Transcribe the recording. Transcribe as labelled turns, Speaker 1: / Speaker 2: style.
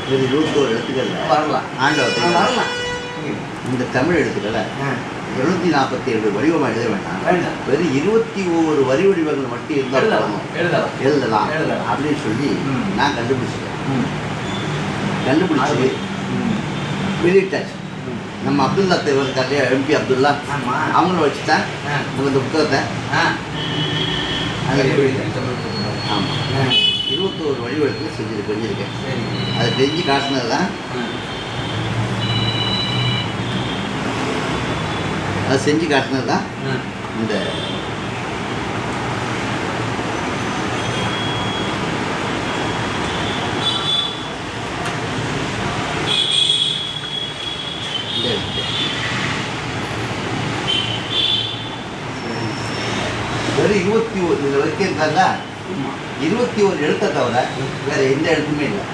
Speaker 1: இது 21 எழுத்துக்கள்
Speaker 2: வரலாம்.
Speaker 1: ஆண்டவத்தை
Speaker 2: வரலாம்.
Speaker 1: இந்த தமிழ் எழுத்துக்களை 247 வடிவமாக எழுத வேண்டாம். வெறும் 21 வரி வடிவங்கள் மட்டும் இருந்தால் எழுதலாம் அப்படின்னு சொல்லி நான் கண்டுபிடிச்சிட்டேன். கண்டுபிடிச்சி வெளியிட்டாச்சு. நம்ம அப்துல்லா தேவர் கல்லையா எம்பி அப்துல்லா அவங்கள வச்சுட்டேன் இந்த புத்தகத்தை அதில் ஆமாம் 21 வழிவகுப்பில் செஞ்சுருக்கேன். அதை செஞ்சு காட்டினது தான் அதை செஞ்சு காட்டினது தான் இந்த வெறும் 21 இதில் வரைக்கும் இருந்தாங்க. 21 எழுத்தை தவிர வேறு எந்த எழுத்துமே இல்லை.